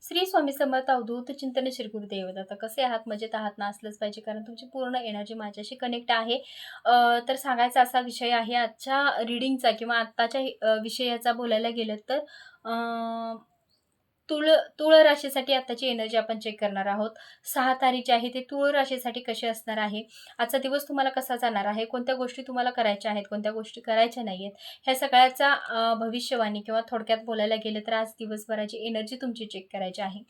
श्री स्वामी समर्थ अवधूत चिंतन श्री गुरुदेव दत्त. कसे आहात? मजेत आहात ना? असलंच पाहिजे कारण तुमची पूर्ण एनर्जी माझ्याशी कनेक्ट आहे. तर सांगायचा असा विषय आहे आजच्या रीडिंगचा किंवा आत्ताच्या विषयाचा बोलायला गेलं तर तुळ तुळ राशीसाठी आत्ताची एनर्जी आपण चेक करणार आहोत. 6 तारीख जी आहे ते तुळ राशीसाठी कशी असणार आहे? आजचा दिवस तुम्हाला कसा जाणार आहे? कोणत्या गोष्टी तुम्हाला करायच्या आहेत? कोणत्या गोष्टी करायच्या नाहीयेत? ह्या सगळ्याचा भविष्यवाणी किंवा थोडक्यात बोलायला गेलं तर आज दिवसभराची एनर्जी तुमची चेक करायची आहे.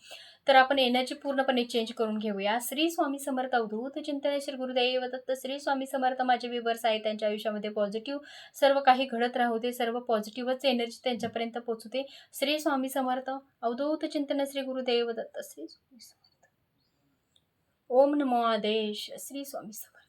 तर आपण एनर्जी पूर्णपणे चेंज करून घेऊया. श्री स्वामी समर्थ अवधूत चिंतन श्री गुरुदेव दत्त. श्री स्वामी समर्थ माझे व्ह्यूअर्स आहेत त्यांच्या आयुष्यामध्ये पॉझिटिव्ह सर्व काही घडत राहू दे. सर्व पॉझिटिव्हच एनर्जी त्यांच्यापर्यंत पोहोचू दे. श्री स्वामी समर्थ अवधूत चिंतन श्री गुरुदेव दत्त. श्री स्वामी समर्थ. ओम नमो आदेश. श्री स्वामी समर्थ.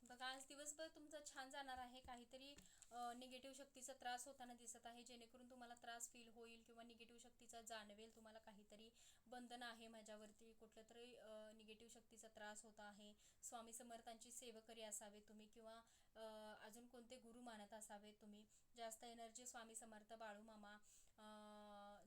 बघा आज दिवसभर तुमचा छान जाणार आहे. काहीतरी निगेटिव्ह शक्तीचा त्रास होताना दिसत आहे, जेणेकरून तुम्हाला त्रास फील होईल किंवा निगेटिव्ह शक्तीचा जाणवेल. तुम्हाला काहीतरी बंधन आहे माझ्यावरती, कुठल्या तरी निगेटिव्ह शक्तीचा त्रास होत आहे. स्वामी समर्थांची सेवकरी असावे तुम्ही किंवा अजून कोणते गुरु मानत असावे तुम्ही. जास्त एनर्जी स्वामी समर्थ, बाळूमामा,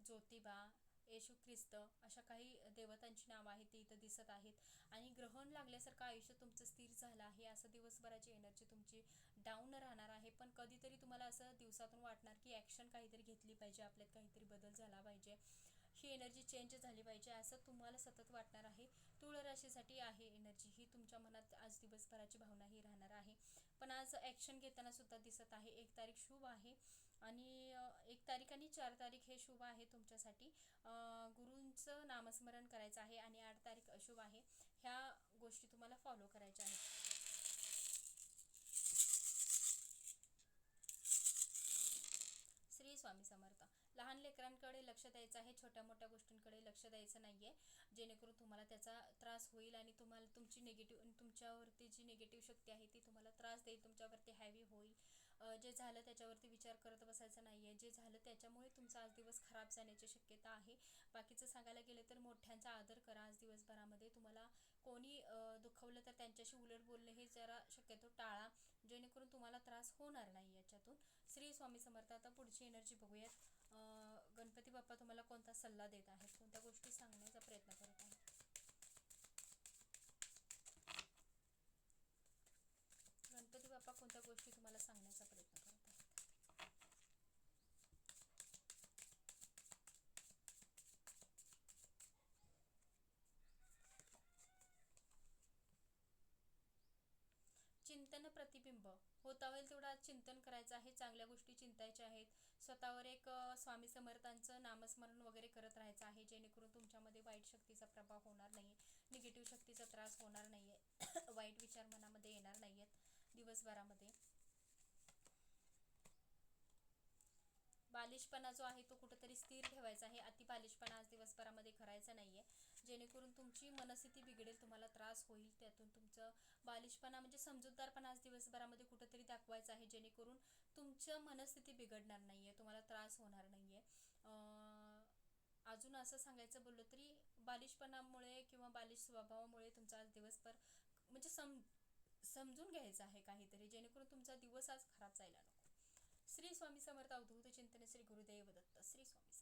ज्योतिबा, येशू ख्रिस्त अशा काही देवतांची नावं आहेत ती इथं दिसत आहेत. आणि ग्रहण लागल्यासारखं आयुष्य तुमचं स्थिर झालं आहे. असं दिवसभराची एनर्जी तुमची डाऊन राहणार आहे. पण कधीतरी तुम्हाला असं दिवसातून वाटणार की ॲक्शन काहीतरी घेतली पाहिजे, आपल्यात काहीतरी बदल झाला पाहिजे, ही एनर्जी चेंज झाली पाहिजे असं तुम्हाला सतत वाटणार आहे. तुळ राशीसाठी आहे एनर्जी ही. तुमच्या मनात आज दिवसभराची भावना ही राहणार आहे. पण आज ॲक्शन घेताना सुद्धा दिसत आहे. 1 तारीख शुभ आहे आणि 1 तारीख आणि 4 तारीख हे शुभ आहे तुमच्यासाठी. गुरूंचं नामस्मरण करायचं आहे आणि 8 तारीख अशुभ आहे. ह्या गोष्टी तुम्हाला फॉलो करायच्या आहेत. श्री स्वामी समर्थ. लहान लेकरांकडे लक्ष द्यायचं आहे, छोट्या मोठ्या गोष्टींकडे लक्ष द्यायचं नाहीये, जेणेकरून तुम्हाला त्याचा त्रास होईल आणि तुम्हाला तुमच्यावरती जी निगेटिव्ह शक्ती आहे ती तुम्हाला त्रास देईल, तुमच्यावरती हॅवी होईल. जे झालं त्याच्यावरती विचार करत बसायचा नाहीये. जे झालं त्याच्यामुळे तुमचा आज दिवस खराब जाण्याची शक्यता आहे. बाकीचं सांगायला गेलं तर मोठ्यांचा आदर करा आज दिवसभरामध्ये. तुम्हाला कोणी दुखवलं तर त्यांच्याशी उलट बोलणे हे जरा शक्यतो टाळा, जेणेकरून तुम्हाला त्रास होणार नाही याच्यातून. श्री स्वामी समर्थ. आता पुढची एनर्जी बघूयात. गणपती बाप्पा तुम्हाला कोणता सल्ला देत आहेत, कोणत्या गोष्टी सांगण्याचा प्रयत्न करत आहेत. गणपती बाप्पा कोणत्या गोष्टी तुम्हाला सांगण्याचा प्रयत्न करत आहेत. चिंतन प्रतिबिंब. होता होईल तेवढा चिंतन करायचं आहे, चांगल्या गोष्टी चिंतायच्या आहेत. स्वतःवर एक स्वामी समर्थांचं नामस्मरण वगैरे करत राहायचं आहे, जेणेकरून तुमच्यामध्ये वाईट शक्तीचा प्रभाव होणार नाही, निगेटिव्ह शक्तीचा त्रास होणार नाहीये, वाईट विचार मनामध्ये येणार नाहीयेत दिवसभरामध्ये. बालिशपणा जो आहे तो कुठेतरी स्थिर ठेवायचा आहे. अति बालिशपणा आज दिवसभरामध्ये करायचा नाहीये, जेणेकरून तुमची मनस्थिती बिघडेल, तुम्हाला त्रास होईल त्यातून. तुमचं बालिशपणा म्हणजे समजूतदारपणा आज दिवसभरामध्ये कुठेतरी दाखवायचा आहे, जेणेकरून तुमचं मनस्थिती बिघडणार नाहीये, तुम्हाला त्रास होणार नाहीये. अजून असं सांगायचं बोललं तरी बालिशपणामुळे किंवा बालिश स्वभावामुळे तुमचा आज दिवसभर म्हणजे समजून घ्यायचं आहे काहीतरी, जेणेकरून तुमचा दिवस आज खराब जायला नको. श्री स्वामी समर्थ अवधूत चिंतन श्री गुरुदेव दत्त. श्री स्वामी.